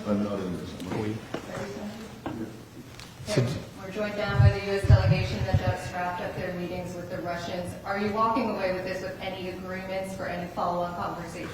I'm not in this. We're joined down by the U.S. delegation that just wrapped up their meetings with the Russians. Are you walking away with this with any agreements for any follow-on conversations?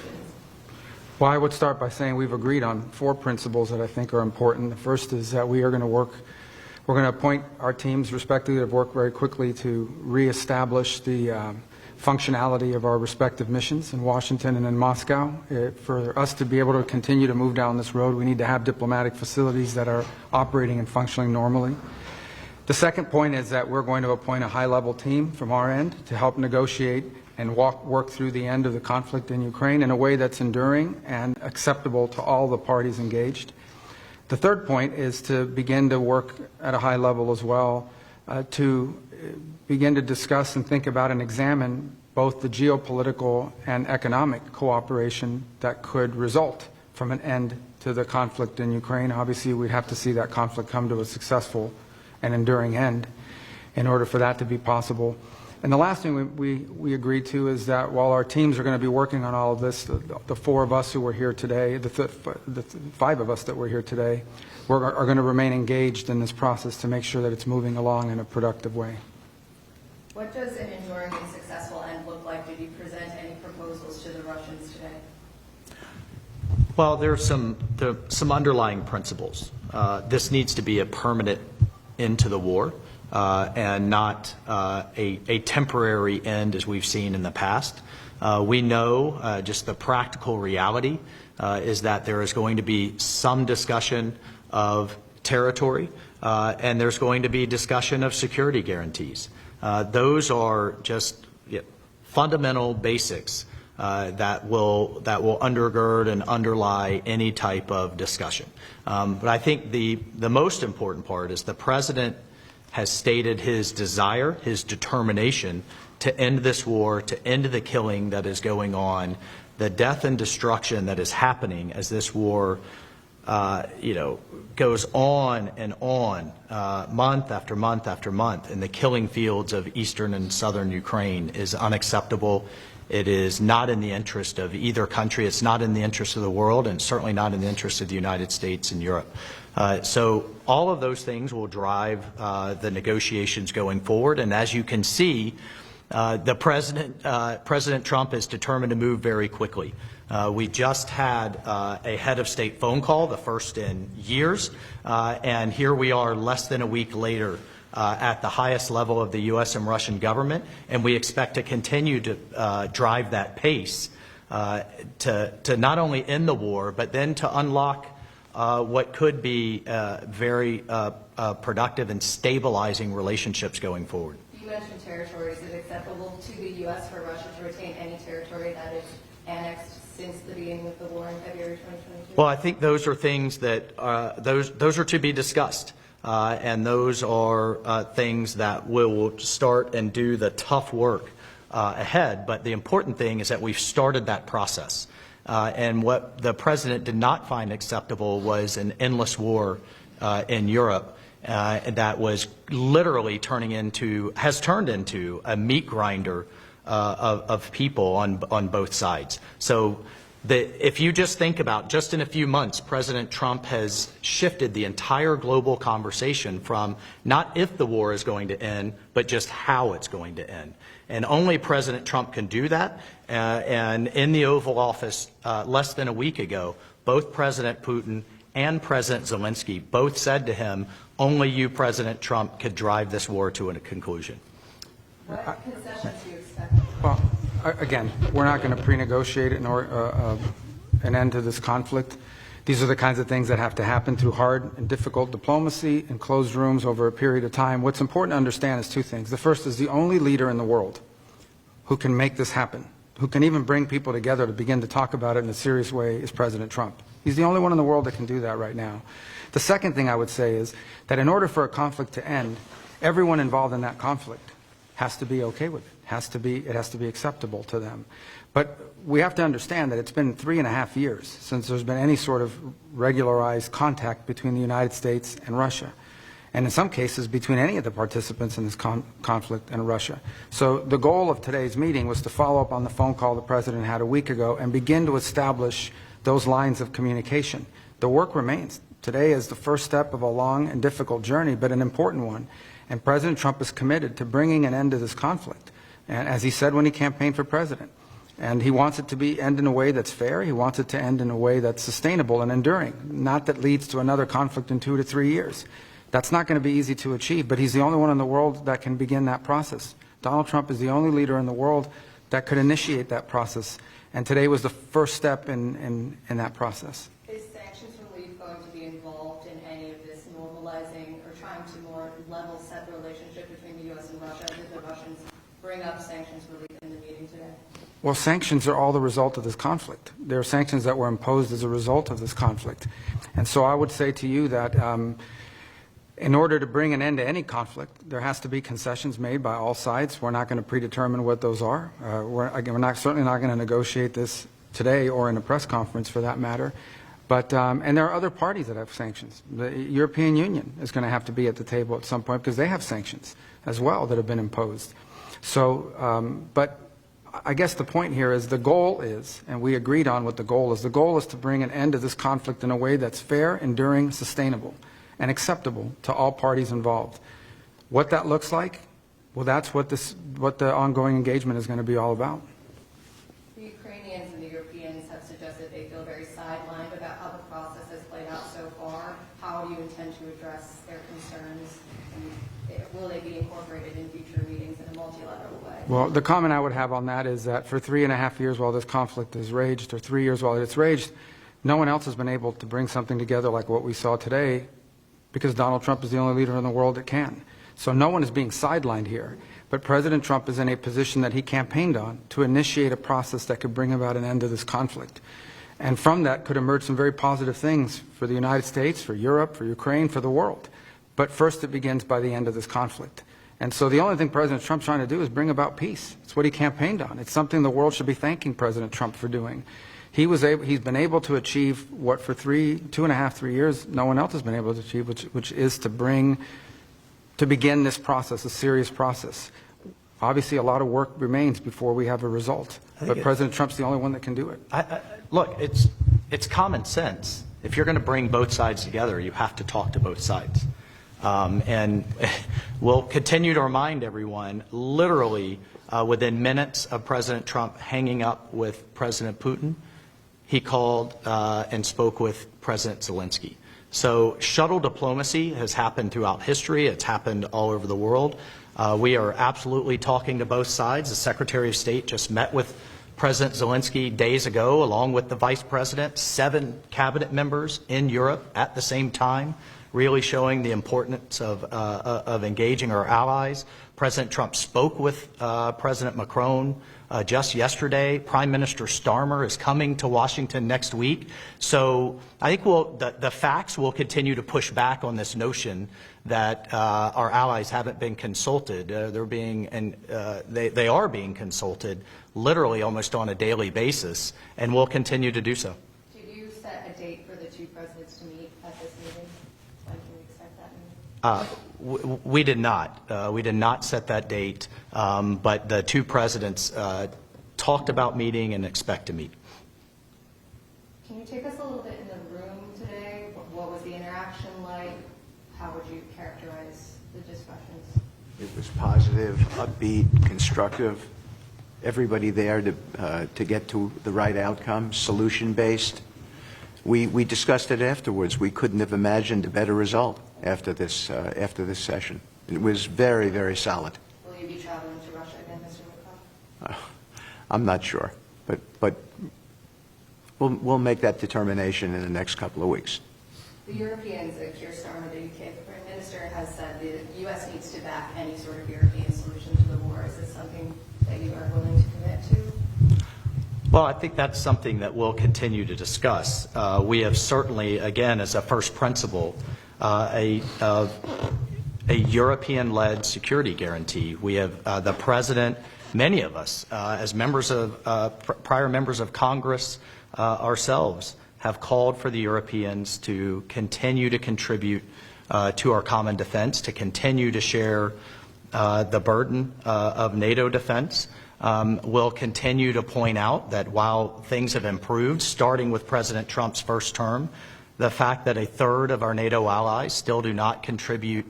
Well, I would start by saying we've agreed on 4 principles that I think are important. The first is that we're going to appoint our teams respectively that have worked very quickly to reestablish the functionality of our respective missions in Washington and in Moscow. For us to be able to continue to move down this road, we need to have diplomatic facilities that are operating and functioning normally. The second point is that we're going to appoint a high-level team from our end to help negotiate and work through the end of the conflict in Ukraine in a way that's enduring and acceptable to all the parties engaged. The third point is to begin to work at a high level as well to begin to discuss and think about and examine both the geopolitical and economic cooperation that could result from an end to the conflict in Ukraine. Obviously, we have to see that conflict come to a successful and enduring end in order for that to be possible. And the last thing we agreed to is that while our teams are going to be working on all of this, the 4 of us who were here today, the 5 of us that were here today, are going to remain engaged in this process to make sure that it's moving along in a productive way. What does an enduring and successful end look like? Did you present any proposals to the Russians today? Well, there are some underlying principles. This needs to be a permanent end to the war. And not a temporary end as we've seen in the past. We know just the practical reality is that there is going to be some discussion of territory and there's going to be discussion of security guarantees. Those are just fundamental basics that will undergird and underlie any type of discussion. But I think the most important part is the President has stated his desire, his determination to end this war, to end the killing that is going on, the death and destruction that is happening as this war, goes on and on, month after month after month, in the killing fields of eastern and southern Ukraine is unacceptable. It is not in the interest of either country. It's not in the interest of the world, and certainly not in the interest of the United States and Europe. So all of those things will drive the negotiations going forward. And as you can see, President Trump is determined to move very quickly. We just had a head of state phone call, the first in years, and here we are less than a week later at the highest level of the U.S. and Russian government, and we expect to continue to drive that pace to not only end the war, but then to unlock what could be very productive and stabilizing relationships going forward. You mentioned territory. Is it acceptable to the U.S. for Russia to retain any territory that is annexed since the beginning of the war in February 2022? Well, I think those are things that those are to be discussed. And those are things that will start and do the tough work ahead. But the important thing is that we've started that process. And what the President did not find acceptable was an endless war in Europe that was literally has turned into a meat grinder of people on both sides. So if you just think about, just in a few months, President Trump has shifted the entire global conversation from not if the war is going to end, but just how it's going to end. And only President Trump can do that. And in the Oval Office less than a week ago, both President Putin and President Zelensky both said to him, only you, President Trump, could drive this war to a conclusion. What concessions do you expect? Well, again, we're not going to pre-negotiate an end to this conflict. These are the kinds of things that have to happen through hard and difficult diplomacy in closed rooms over a period of time. What's important to understand is 2 things. The first is the only leader in the world who can make this happen, who can even bring people together to begin to talk about it in a serious way, is President Trump. He's the only one in the world that can do that right now. The second thing I would say is that in order for a conflict to end, everyone involved in that conflict has to be okay with it. It has to be acceptable to them. But we have to understand that it's been 3.5 years since there's been any sort of regularized contact between the United States and Russia, and in some cases between any of the participants in this conflict and Russia. So the goal of today's meeting was to follow up on the phone call the President had a week ago and begin to establish those lines of communication. The work remains. Today is the first step of a long and difficult journey, but an important one. And President Trump is committed to bringing an end to this conflict, and as he said when he campaigned for president. And he wants it to end in a way that's fair. He wants it to end in a way that's sustainable and enduring, not that leads to another conflict in 2 to 3 years. That's not going to be easy to achieve, but he's the only one in the world that can begin that process. Donald Trump is the only leader in the world that could initiate that process, and today was the first step in that process. Is sanctions relief going to be involved in any of this normalizing or trying to more level set the relationship between the U.S. and Russia? Did the Russians bring up sanctions relief in the meeting today? Well, sanctions are all the result of this conflict. There are sanctions that were imposed as a result of this conflict. And so I would say to you that in order to bring an end to any conflict, there has to be concessions made by all sides. We're not going to predetermine what those are. We're certainly not going to negotiate this today or in a press conference for that matter. But, and there are other parties that have sanctions. The European Union is going to have to be at the table at some point because they have sanctions as well that have been imposed. So, but I guess the point here is the goal is, and we agreed on what the goal is to bring an end to this conflict in a way that's fair, enduring, sustainable, and acceptable to all parties involved. What that looks like, well, that's what the ongoing engagement is going to be all about. The Ukrainians and the Europeans have suggested they feel very sidelined about how the process has played out so far. How do you intend to address their concerns? And will they be incorporated in future meetings in a multilateral way? Well, the comment I would have on that is that for 3.5 years while this conflict has raged, or 3 years while it's raged, no one else has been able to bring something together like what we saw today, because Donald Trump is the only leader in the world that can. So no one is being sidelined here. But President Trump is in a position that he campaigned on to initiate a process that could bring about an end to this conflict. And from that could emerge some very positive things for the United States, for Europe, for Ukraine, for the world. But first it begins by the end of this conflict. And so the only thing President Trump's trying to do is bring about peace. It's what he campaigned on. It's something the world should be thanking President Trump for doing. He's been able to achieve what for 2.5, 3 years no one else has been able to achieve, which is to begin this process, a serious process. Obviously, a lot of work remains before we have a result, but President Trump's the only one that can do it. Look, it's common sense. If you're going to bring both sides together, you have to talk to both sides. And we'll continue to remind everyone, literally within minutes of President Trump hanging up with President Putin, he called and spoke with President Zelensky. So shuttle diplomacy has happened throughout history. It's happened all over the world. We are absolutely talking to both sides. The Secretary of State just met with President Zelensky days ago, along with the Vice President, 7 cabinet members in Europe at the same time, really showing the importance of engaging our allies. President Trump spoke with President Macron just yesterday. Prime Minister Starmer is coming to Washington next week. So I think the facts will continue to push back on this notion that our allies haven't been consulted. They are being consulted literally almost on a daily basis, and will continue to do so. Did you set a date for the two presidents to meet at this meeting? When can we expect that meeting? We did not. We did not set that date, but the two presidents talked about meeting and expect to meet. Can you take us a little bit in the room today? What was the interaction like? How would you characterize the discussions? It was positive, upbeat, constructive. Everybody there to get to the right outcome, solution-based. We discussed it afterwards. We couldn't have imagined a better result after this session. It was very, very solid. Will you be traveling to Russia again, Mr. McCall? I'm not sure, but we'll make that determination in the next couple of weeks. The Europeans, Keir Starmer, the UK Prime Minister, has said the U.S. needs to back any sort of European solution to the war. Is this something that you are willing to commit to? Well, I think that's something that we'll continue to discuss. We have certainly, again, as a first principle, a European-led security guarantee. We have the President, many of us, as members of prior members of Congress ourselves, have called for the Europeans to continue to contribute to our common defense, to continue to share the burden of NATO defense. will continue to point out that while things have improved, starting with President Trump's first term, the fact that a third of our NATO allies still do not contribute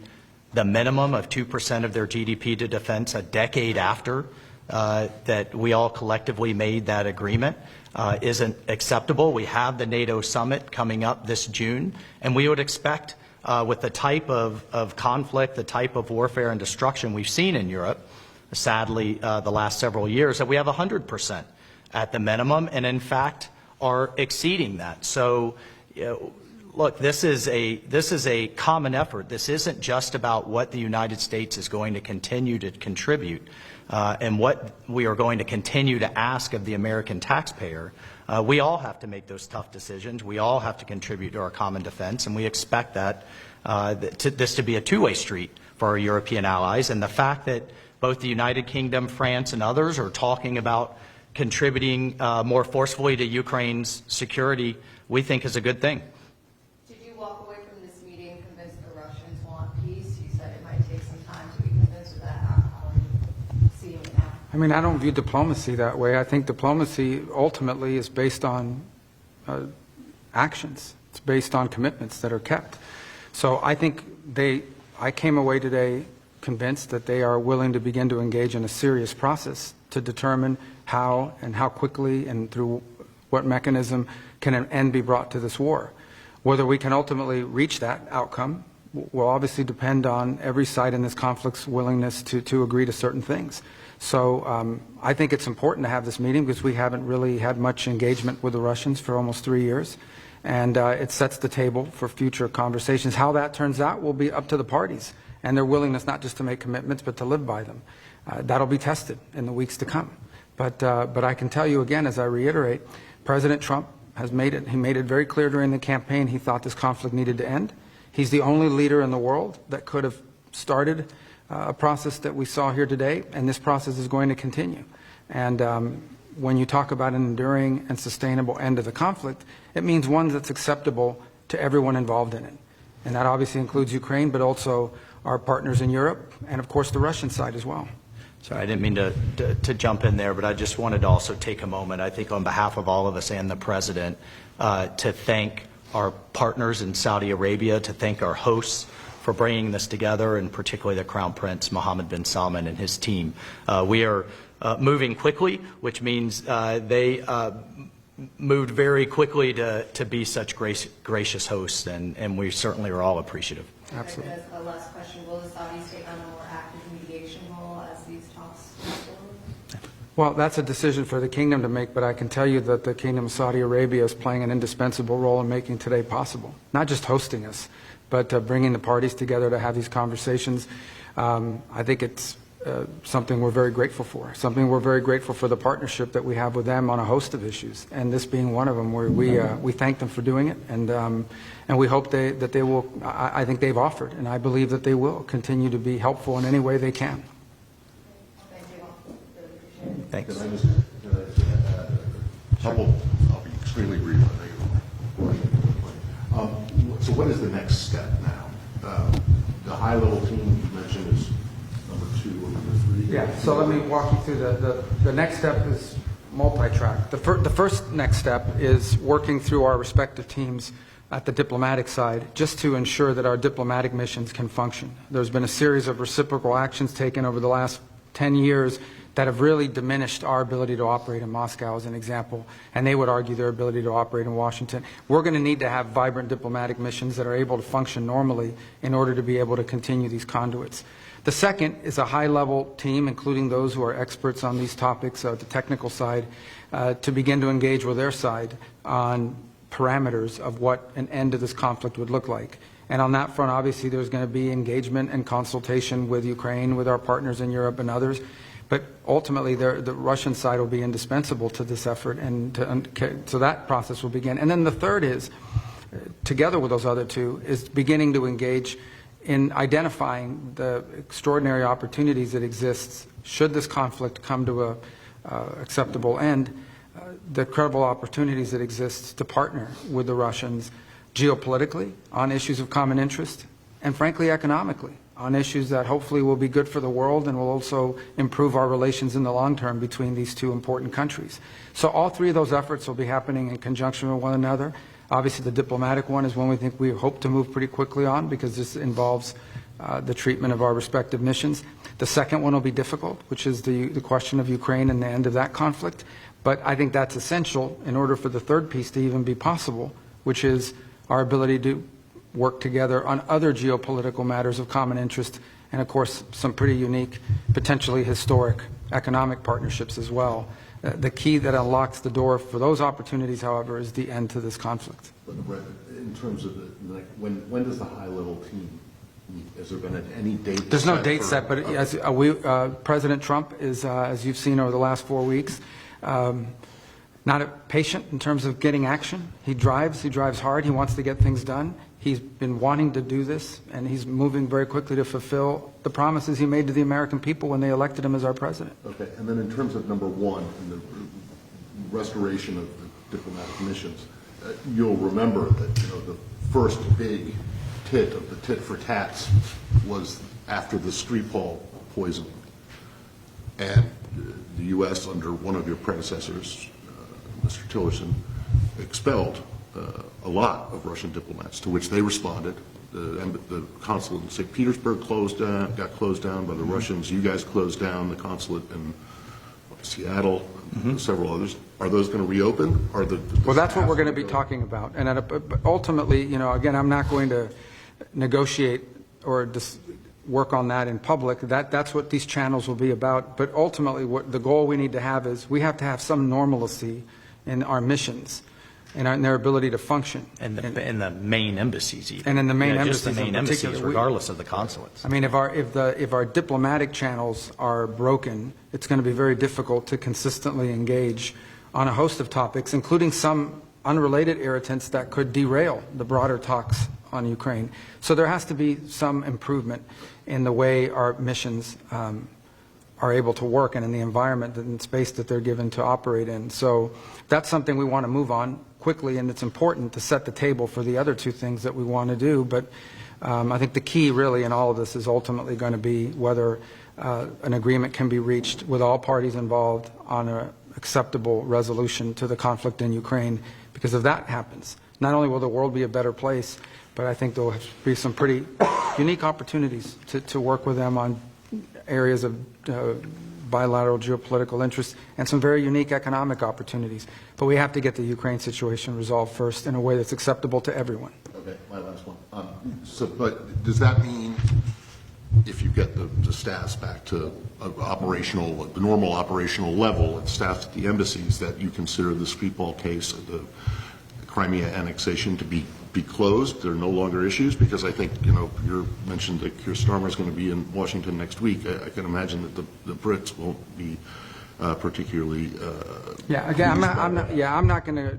the minimum of 2% of their GDP to defense a decade after that we all collectively made that agreement isn't acceptable. We have the NATO summit coming up this June, and we would expect with the type of conflict, the type of warfare and destruction we've seen in Europe, sadly, the last several years, that we have 100% at the minimum, and in fact are exceeding that. So, look, this is a common effort. This isn't just about what the United States is going to continue to contribute and what we are going to continue to ask of the American taxpayer. We all have to make those tough decisions. We all have to contribute to our common defense, and we expect that this to be a two-way street for our European allies. And the fact that both the United Kingdom, France, and others are talking about contributing more forcefully to Ukraine's security, we think is a good thing. Did you walk away from this meeting convinced the Russians want peace? You said it might take some time to be convinced of that. How are you seeing it now? I mean, I don't view diplomacy that way. I think diplomacy ultimately is based on actions. It's based on commitments that are kept. So I think I came away today convinced that they are willing to begin to engage in a serious process to determine how and how quickly and through what mechanism can an end be brought to this war. Whether we can ultimately reach that outcome will obviously depend on every side in this conflict's willingness to agree to certain things. So I think it's important to have this meeting because we haven't really had much engagement with the Russians for almost 3 years. And it sets the table for future conversations. How that turns out will be up to the parties and their willingness not just to make commitments but to live by them. That'll be tested in the weeks to come. But I can tell you again, as I reiterate, President Trump has made it very clear during the campaign he thought this conflict needed to end. He's the only leader in the world that could have started a process that we saw here today, and this process is going to continue. And when you talk about an enduring and sustainable end of the conflict, it means one that's acceptable to everyone involved in it. And that obviously includes Ukraine, but also our partners in Europe, and of course the Russian side as well. Sorry, I didn't mean to jump in there, but I just wanted to also take a moment, I think on behalf of all of us and the President, to thank our partners in Saudi Arabia, to thank our hosts for bringing this together, and particularly the Crown Prince Mohammed bin Salman and his team. We are moving quickly, which means they moved very quickly to be such gracious hosts, and we certainly are all appreciative. Absolutely. As a last question, will the Saudis take on a more active mediation role as these talks move forward? Well, that's a decision for the kingdom to make, but I can tell you that the Kingdom of Saudi Arabia is playing an indispensable role in making today possible. Not just hosting us, but bringing the parties together to have these conversations. I think it's something we're very grateful for. Something we're very grateful for the partnership that we have with them on a host of issues, and this being one of them, where we thank them for doing it, and we hope that they will. I think they've offered, and I believe that they will continue to be helpful in any way they can. Thank you all. Really appreciate it. Thanks. Can I just I'll be extremely brief. So what is the next step now? The high-level team you mentioned is number 2 or number 3. Yeah, so let me walk you through the next step is multi-track. The first next step is working through our respective teams at the diplomatic side just to ensure that our diplomatic missions can function. There's been a series of reciprocal actions taken over the last 10 years that have really diminished our ability to operate in Moscow, as an example, and they would argue their ability to operate in Washington. We're going to need to have vibrant diplomatic missions that are able to function normally in order to be able to continue these conduits. The second is a high-level team, including those who are experts on these topics, the technical side, to begin to engage with their side on parameters of what an end to this conflict would look like. And on that front, obviously, there's going to be engagement and consultation with Ukraine, with our partners in Europe and others. But ultimately, the Russian side will be indispensable to this effort, and so that process will begin. And then the third is, together with those other two, is beginning to engage in identifying the extraordinary opportunities that exist should this conflict come to a acceptable end, the credible opportunities that exist to partner with the Russians geopolitically on issues of common interest, and frankly economically on issues that hopefully will be good for the world and will also improve our relations in the long term between these two important countries. So all three of those efforts will be happening in conjunction with one another. Obviously, the diplomatic one is one we hope to move pretty quickly on, because this involves the treatment of our respective missions. The second one will be difficult, which is the question of Ukraine and the end of that conflict. But I think that's essential in order for the third piece to even be possible, which is our ability to work together on other geopolitical matters of common interest, and of course some pretty unique, potentially historic economic partnerships as well. The key that unlocks the door for those opportunities, however, is the end to this conflict. But Brett, in terms of when does the high-level team meet? Has there been any date? There's no date set, but as President Trump is, as you've seen over the last 4 weeks, not patient in terms of getting action. He drives hard, he wants to get things done. He's been wanting to do this, and he's moving very quickly to fulfill the promises he made to the American people when they elected him as our president. Okay, and then in terms of number one, in the restoration of the diplomatic missions, you'll remember that the first big tit of the tit for tats was after the Skripal poisoning, and the U.S. under one of your predecessors, Mr. Tillerson, expelled a lot of Russian diplomats, to which they responded. The consulate in St. Petersburg got closed down by the Russians. You guys closed down the consulate in Seattle, several others. Are those going to reopen? Well, that's what we're going to be talking about. And ultimately, again, I'm not going to negotiate or just work on that in public. That's what these channels will be about. But ultimately, what the goal we need to have is we have to have some normalcy in our missions and in their ability to function. And in the main embassies even. And in the main Just the embassies main in particular. embassies, regardless of the consulates. I mean, if our diplomatic channels are broken, it's going to be very difficult to consistently engage on a host of topics, including some unrelated irritants that could derail the broader talks on Ukraine. So there has to be some improvement in the way our missions are able to work and in the environment and space that they're given to operate in. So that's something we want to move on quickly, and it's important to set the table for the other two things that we want to do. But I think the key really in all of this is ultimately going to be whether an agreement can be reached with all parties involved on an acceptable resolution to the conflict in Ukraine. Because if that happens, not only will the world be a better place, but I think there will be some pretty unique opportunities to work with them on areas of bilateral geopolitical interest and some very unique economic opportunities. But we have to get the Ukraine situation resolved first in a way that's acceptable to everyone. Okay, my last one. But does that mean if you get the staffs back to the normal operational level and staffs at the embassies, that you consider the Skripal case, the Crimea annexation, to be closed? There are no longer issues? Because I think, you mentioned that Keir Starmer is going to be in Washington next week. I can imagine that the Brits won't be particularly I'm not going to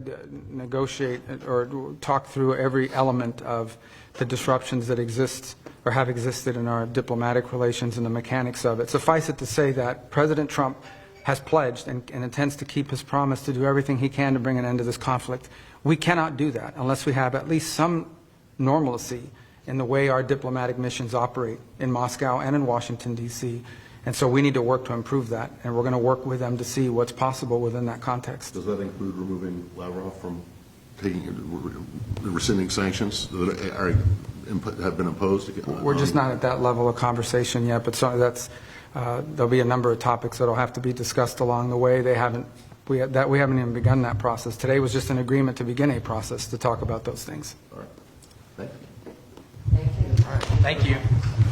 negotiate or talk through every element of the disruptions that exist or have existed in our diplomatic relations and the mechanics of it. Suffice it to say that President Trump has pledged and intends to keep his promise to do everything he can to bring an end to this conflict. We cannot do that unless we have at least some normalcy in the way our diplomatic missions operate in Moscow and in Washington, D.C. And so we need to work to improve that, and we're going to work with them to see what's possible within that context. Does that include removing Lavrov from rescinding sanctions that have been imposed? We're just not at that level of conversation yet, but there'll be a number of topics that will have to be discussed along the way. We haven't even begun that process. Today was just an agreement to begin a process to talk about those things. All right. Thank you. Thank you.